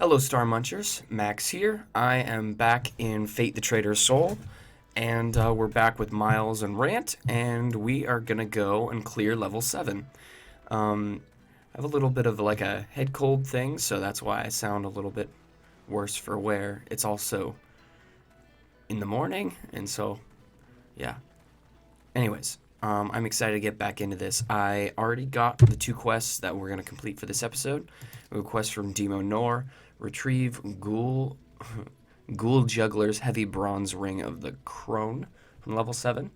Hello, Star Munchers. Max here. I am back in Fate the Traitor's Soul, and we're back with Miles and Rant, and we are gonna go and clear level 7. I have a little bit of like a head cold thing, so that's why I sound a little bit worse for wear. It's also in the morning, and so, yeah. Anyways, I'm excited to get back into this. I already got the 2 quests that we're gonna complete for this episode. We have a quest from Demo Nor. Retrieve Ghoul Juggler's Heavy Bronze Ring of the Crone from level 7.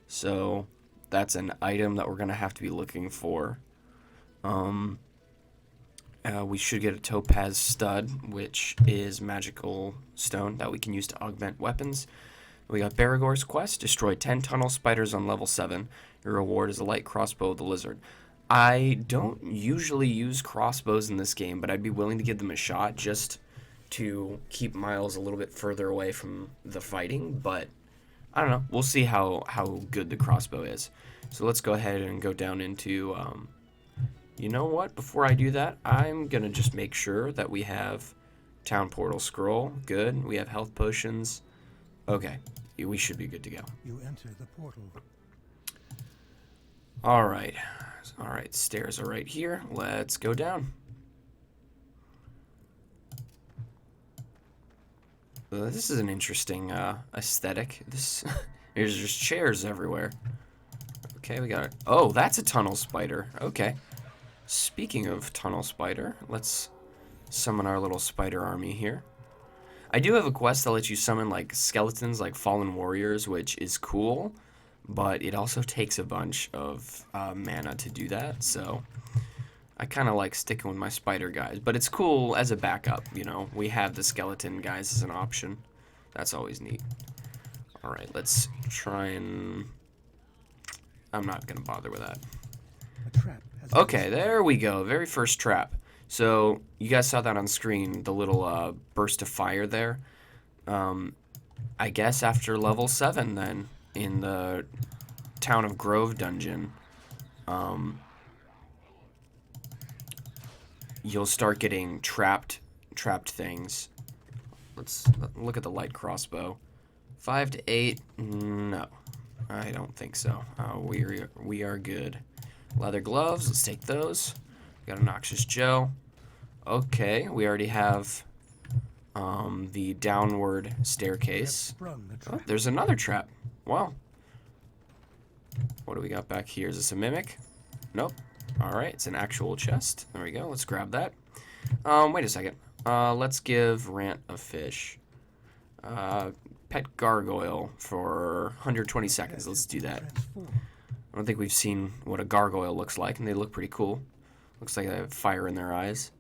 So that's an item that we're going to have to be looking for. We should get a Topaz Stud, which is magical stone that we can use to augment weapons. We got Baragor's quest, destroy 10 tunnel spiders on level 7. Your reward is a light crossbow of the lizard. I don't usually use crossbows in this game, but I'd be willing to give them a shot just to keep Miles a little bit further away from the fighting, but I don't know. We'll see how good the crossbow is. So let's go ahead and go down into, you know what? Before I do that, I'm going to just make sure that we have Town Portal Scroll. Good. We have health potions. Okay. We should be good to go. You enter the portal. All right, stairs are right here. Let's go down. This is an interesting aesthetic. There's just chairs everywhere. Okay, we got it. Oh, that's a tunnel spider. Okay. Speaking of tunnel spider, let's summon our little spider army here. I do have a quest that lets you summon like skeletons, like fallen warriors, which is cool. But it also takes a bunch of mana to do that, so I kind of like sticking with my spider guys. But it's cool as a backup, you know. We have the skeleton guys as an option. That's always neat. Alright, let's try and... I'm not going to bother with that. Okay, there we go. Very first trap. So, you guys saw that on screen, the little burst of fire there. I guess after level 7 then. In the Town of Grove dungeon, you'll start getting trapped things. Let's look at the light crossbow. 5 to 8, no, I don't think so. We are good. Leather gloves, let's take those. Got a Noxious Joe. Okay, we already have the downward staircase. Oh, there's another trap. Wow. What do we got back here? Is this a mimic? Nope. Alright, it's an actual chest. There we go. Let's grab that. Wait a second. Let's give Rant a fish. Pet gargoyle for 120 seconds. Let's do that. I don't think we've seen what a gargoyle looks like, and they look pretty cool. Looks like they have fire in their eyes.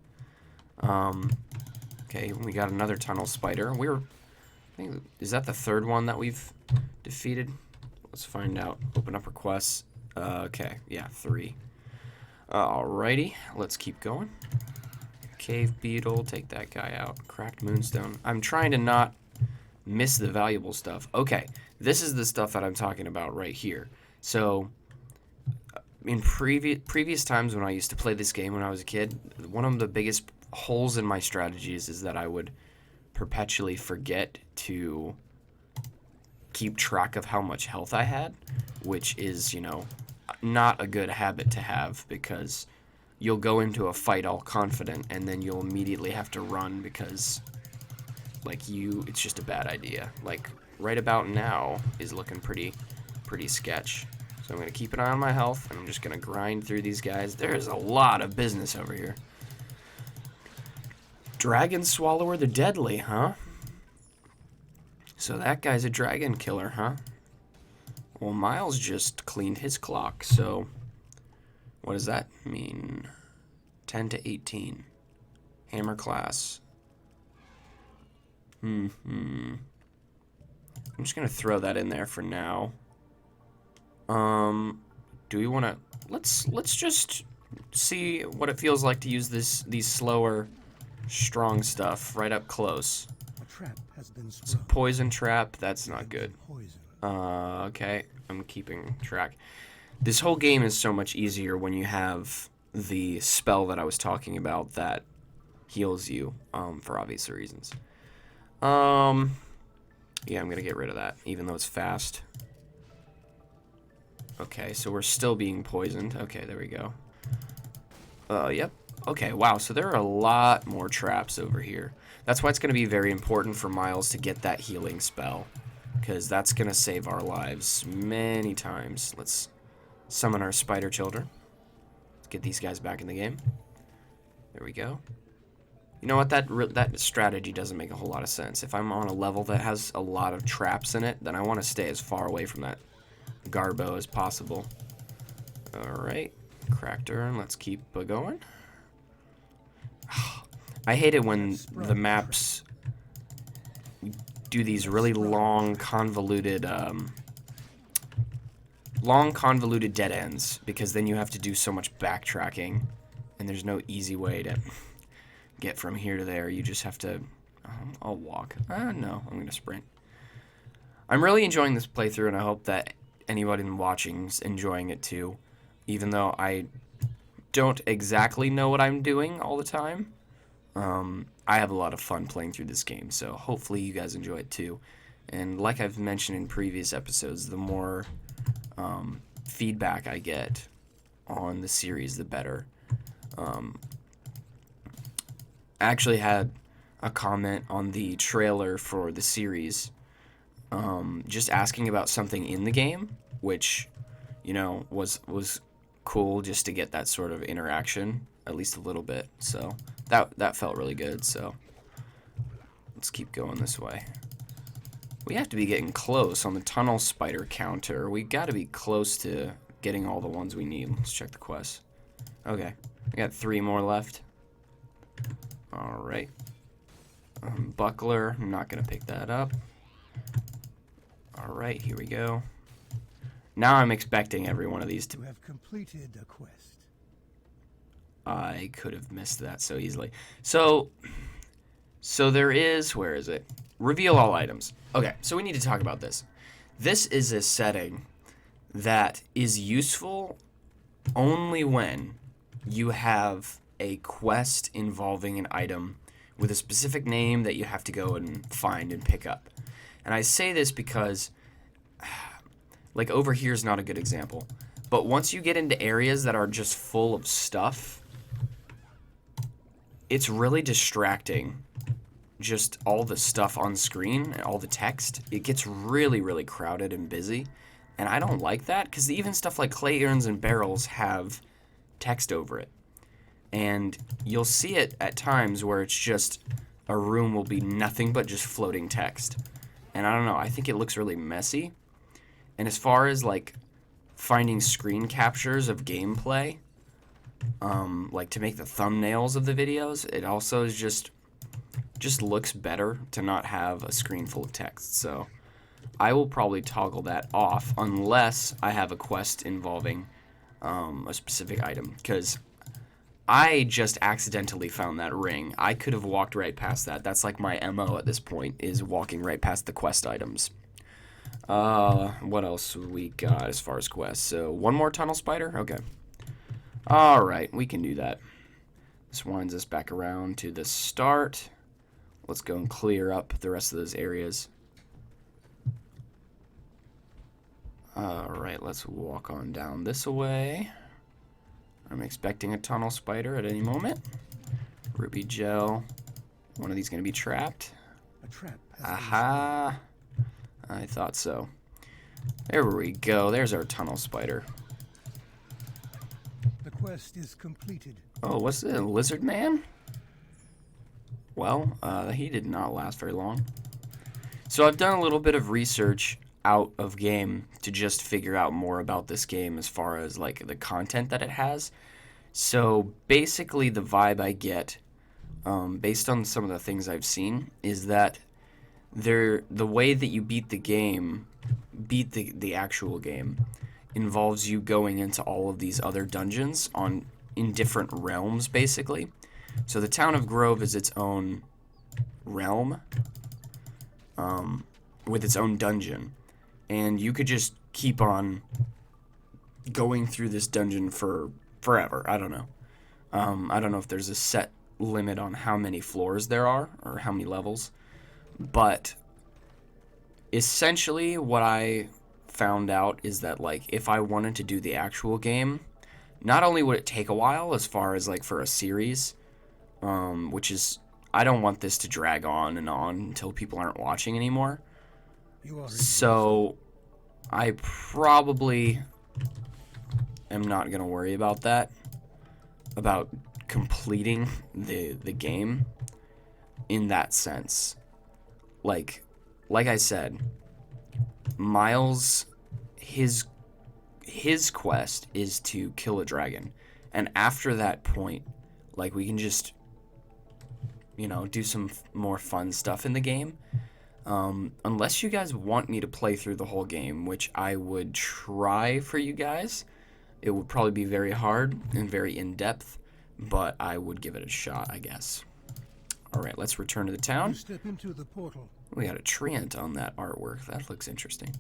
Okay, we got another tunnel spider. Is that the third one that we've defeated? Let's find out. Open up requests. Okay, yeah, 3. Alrighty, let's keep going. Cave beetle, take that guy out. Cracked moonstone. I'm trying to not miss the valuable stuff. Okay, this is the stuff that I'm talking about right here. So, in previous times when I used to play this game when I was a kid, one of the biggest holes in my strategies is that I would perpetually forget to keep track of how much health I had, which is, you know, not a good habit to have because you'll go into a fight all confident and then you'll immediately have to run because, like, it's just a bad idea. Like, right about now is looking pretty sketch. So I'm going to keep an eye on my health and I'm just going to grind through these guys. There's a lot of business over here. Dragon Swallower the Deadly, huh? So that guy's a dragon killer, huh? Well, Miles just cleaned his clock, so what does that mean? 10 to 18. Hammer class. I'm just going to throw that in there for now. Do we want to... Let's just see what it feels like to use these slower, strong stuff right up close. It's a poison trap. That's not good. Okay, I'm keeping track. This whole game is so much easier when you have the spell that I was talking about that heals you, for obvious reasons. Yeah, I'm gonna get rid of that, even though it's fast. Okay, so we're still being poisoned. Okay, there we go. Yep. Okay, wow, so there are a lot more traps over here. That's why it's going to be very important for Miles to get that healing spell, because that's going to save our lives many times. Let's summon our spider children. Let's get these guys back in the game. There we go. You know what, that strategy doesn't make a whole lot of sense. If I'm on a level that has a lot of traps in it, then I want to stay as far away from that Garbo as possible. Alright, cracked urn, let's keep going. I hate it when the maps do these really long, convoluted dead ends, because then you have to do so much backtracking, and there's no easy way to get from here to there. You just have to... I'll walk. No, I'm going to sprint. I'm really enjoying this playthrough, and I hope that anybody watching's enjoying it too, even though I don't exactly know what I'm doing all the time. I have a lot of fun playing through this game, so hopefully you guys enjoy it too. And like I've mentioned in previous episodes, the more feedback I get on the series, the better. I actually had a comment on the trailer for the series, just asking about something in the game, which, you know, was cool just to get that sort of interaction, at least a little bit. So that felt really good. So let's keep going this way. We have to be getting close on the tunnel spider counter. We got to be close to getting all the ones we need. Let's check the quest. Okay, we got 3 more left. All right. Buckler, I'm not gonna pick that up. All right, here we go. Now I'm expecting every one of these to have completed a quest. I could have missed that so easily. So there is, where is it? Reveal all items. Okay, so we need to talk about this. This is a setting that is useful only when you have a quest involving an item with a specific name that you have to go and find and pick up. And I say this because, like, over here is not a good example. But once you get into areas that are just full of stuff, it's really distracting. Just all the stuff on screen and all the text. It gets really, really crowded and busy. And I don't like that, because even stuff like clay urns and barrels have text over it. And you'll see it at times where it's just a room will be nothing but just floating text. And I don't know, I think it looks really messy. And as far as like finding screen captures of gameplay, like to make the thumbnails of the videos, it also is just looks better to not have a screen full of text. So I will probably toggle that off unless I have a quest involving a specific item, because I just accidentally found that ring. I could have walked right past that. That's like my MO at this point, is walking right past the quest items. What else we got as far as quests? So, one more tunnel spider? Okay. Alright, we can do that. This winds us back around to the start. Let's go and clear up the rest of those areas. Alright, let's walk on down this way. I'm expecting a tunnel spider at any moment. Ruby gel. One of these going to be trapped. A trap. Aha. I thought so. There we go. There's our tunnel spider. The quest is completed. Oh, what's it? A lizard man? Well, he did not last very long. So I've done a little bit of research out of game to just figure out more about this game as far as like the content that it has. So basically the vibe I get, based on some of the things I've seen, is that the way that you beat the actual game involves you going into all of these other dungeons in different realms, basically. So the town of Grove is its own realm, with its own dungeon. And you could just keep on going through this dungeon for forever. I don't know. I don't know if there's a set limit on how many floors there are or how many levels, but essentially what I found out is that like if I wanted to do the actual game, not only would it take a while as far as like for a series, which is I don't want this to drag on and on until people aren't watching anymore. So I probably am not gonna worry about that, about completing the game in that sense. Like I said, Miles, his quest is to kill a dragon, and after that point, like we can just, you know, do some more fun stuff in the game. Unless you guys want me to play through the whole game, which I would try for you guys. It would probably be very hard and very in-depth, but I would give it a shot, I guess. All right, let's return to the town. Step into the portal. We got a treant on that artwork. That looks interesting.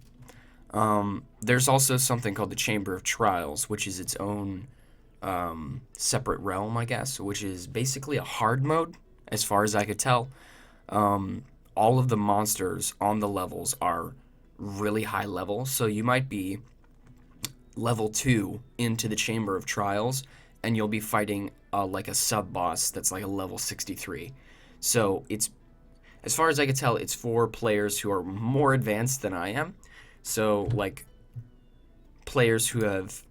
There's also something called the Chamber of Trials, which is its own separate realm, I guess, which is basically a hard mode, as far as I could tell. All of the monsters on the levels are really high level, so you might be level 2 into the Chamber of Trials, and you'll be fighting like a sub-boss that's like a level 63. So it's, as far as I could tell, it's for players who are more advanced than I am. So like players who have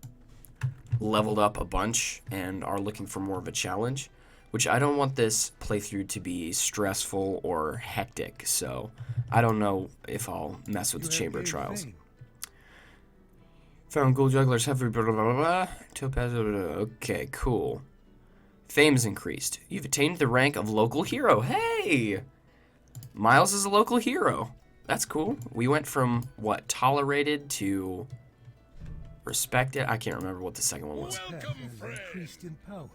leveled up a bunch and are looking for more of a challenge, which I don't want this playthrough to be stressful or hectic, so I don't know if I'll mess with the Chamber of Trials. Found gold jugglers, heavy blah blah blah blah. Topaz, blah, blah, blah. Okay, cool. Fame's increased. You've attained the rank of local hero. Hey! Miles is a local hero. That's cool. We went from, what, tolerated to respected? I can't remember what the second one was. Increased in power.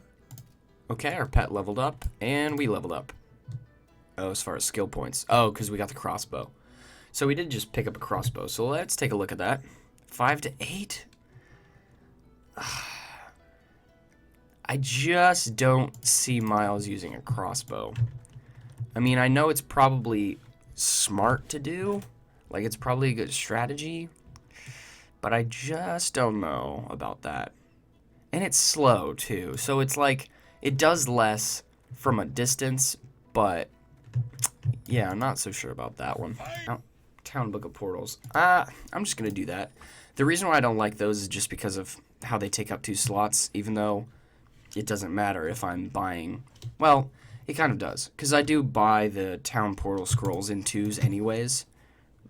Okay, our pet leveled up, and we leveled up. Oh, as far as skill points. Oh, because we got the crossbow. So we did just pick up a crossbow. So let's take a look at that. 5 to 8? I just don't see Miles using a crossbow. I mean, I know it's probably smart to do. Like, it's probably a good strategy. But I just don't know about that. And it's slow, too. So it's like, it does less from a distance, but yeah, I'm not so sure about that one. Oh, Town Book of Portals. I'm just going to do that. The reason why I don't like those is just because of how they take up 2 slots, even though it doesn't matter if I'm buying... Well, it kind of does, because I do buy the Town Portal scrolls in 2s anyways,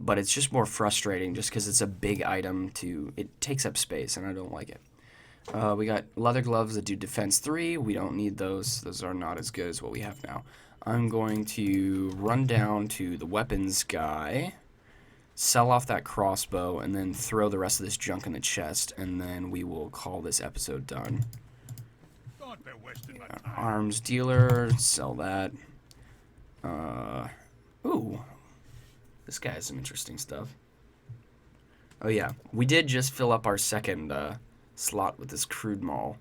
but it's just more frustrating just because it's a big item to... It takes up space, and I don't like it. We got leather gloves that do defense 3. We don't need those. Those are not as good as what we have now. I'm going to run down to the weapons guy, sell off that crossbow, and then throw the rest of this junk in the chest, and then we will call this episode done. Arms dealer, sell that. Ooh, this guy has some interesting stuff. Oh yeah, we did just fill up our second slot with this crude maul,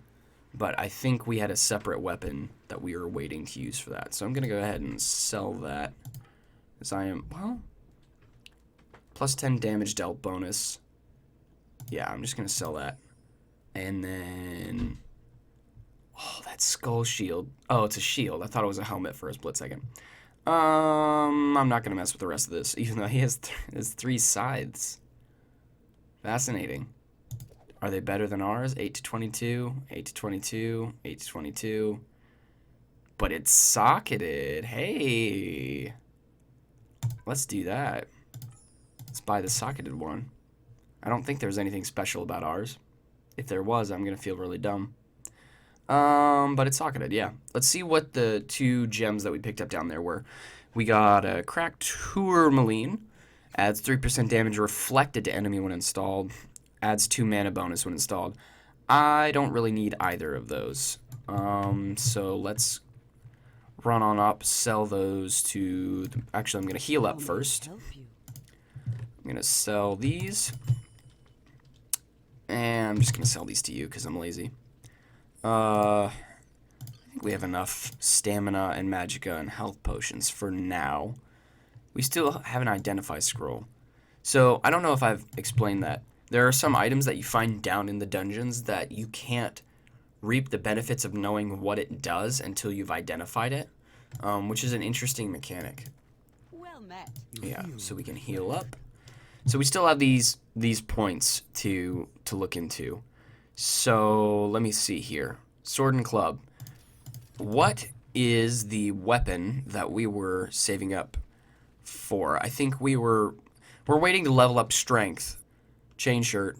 but I think we had a separate weapon that we were waiting to use for that. So I'm gonna go ahead and sell that, as I am, well, plus 10 damage dealt bonus. Yeah, I'm just gonna sell that. And then, oh, that skull shield. Oh, it's a shield. I thought it was a helmet for a split second. I'm not gonna mess with the rest of this, even though he has 3 scythes. Fascinating. Are they better than ours? 8 to 22, 8 to 22, 8 to 22. But it's socketed. Hey. Let's do that. Let's buy the socketed one. I don't think there's anything special about ours. If there was, I'm going to feel really dumb. But it's socketed, yeah. Let's see what the 2 gems that we picked up down there were. We got a cracked tourmaline. Adds 3% damage reflected to enemy when installed. Adds 2 mana bonus when installed. I don't really need either of those. So let's run on up, sell those to... Actually, I'm going to heal up first. I'm going to sell these. And I'm just going to sell these to you because I'm lazy. I think think we have enough stamina and magicka and health potions for now. We still have an identify scroll. So I don't know if I've explained that. There are some items that you find down in the dungeons that you can't reap the benefits of knowing what it does until you've identified it, which is an interesting mechanic. Well met. Yeah, so we can heal up. So we still have these points to look into. So let me see here. Sword and club. What is the weapon that we were saving up for? I think we're waiting to level up strength, chain shirt,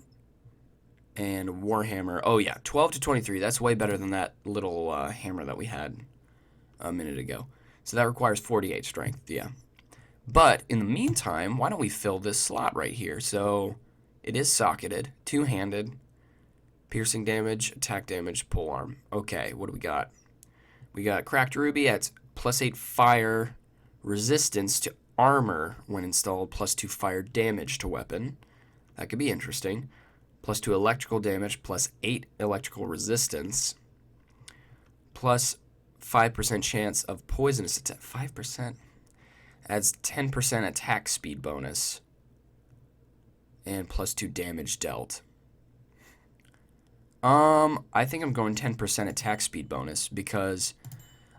and warhammer. Oh yeah, 12 to 23. That's way better than that little hammer that we had a minute ago. So that requires 48 strength. Yeah. But in the meantime, why don't we fill this slot right here? So it is socketed, two-handed, piercing damage, attack damage, polearm. Okay, what do we got? We got cracked ruby at +8 fire resistance to armor when installed, +2 fire damage to weapon. That could be interesting. +2 electrical damage, +8 electrical resistance, +5% chance of poisonous attack. 5%? Adds 10% attack speed bonus and +2 damage dealt. I think I'm going 10% attack speed bonus because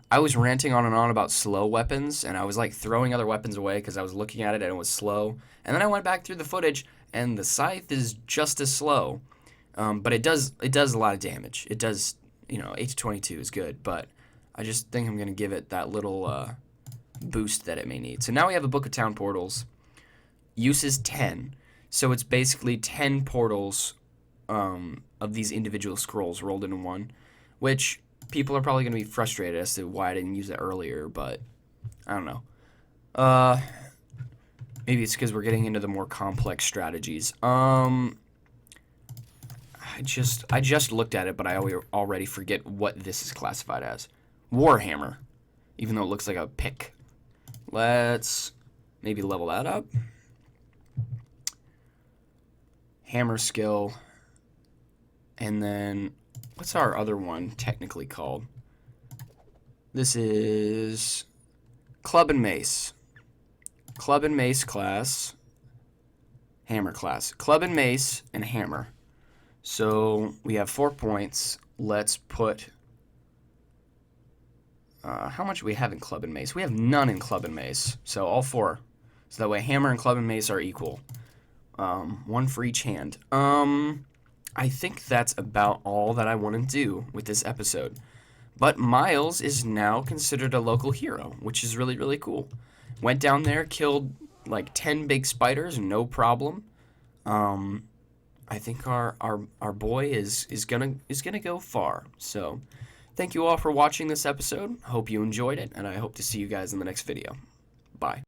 I was ranting on and on about slow weapons, and I was like throwing other weapons away because I was looking at it and it was slow. And then I went back through the footage, and the scythe is just as slow, but it does a lot of damage. It does, 8 to 22 is good, but I just think I'm gonna give it that little boost that it may need. So now we have a Book of Town portals. Use is 10. So it's basically 10 portals of these individual scrolls rolled into one, which people are probably going to be frustrated as to why I didn't use it earlier, but I don't know. Maybe it's because we're getting into the more complex strategies. I just looked at it, but I already forget what this is classified as. Warhammer, even though it looks like a pick. Let's maybe level that up. Hammer skill. And then, what's our other one technically called? This is Club and Mace. Club and Mace class. Hammer class. Club and Mace and Hammer. So we have 4 points. Let's put... how much do we have in Club and Mace? We have none in Club and Mace. So all 4. So that way Hammer and Club and Mace are equal. 1 for each hand. I think that's about all that I want to do with this episode. But Miles is now considered a local hero, which is really, really cool. Went down there, killed like 10 big spiders, no problem. I think our boy is gonna go far. So thank you all for watching this episode. Hope you enjoyed it, and I hope to see you guys in the next video. Bye.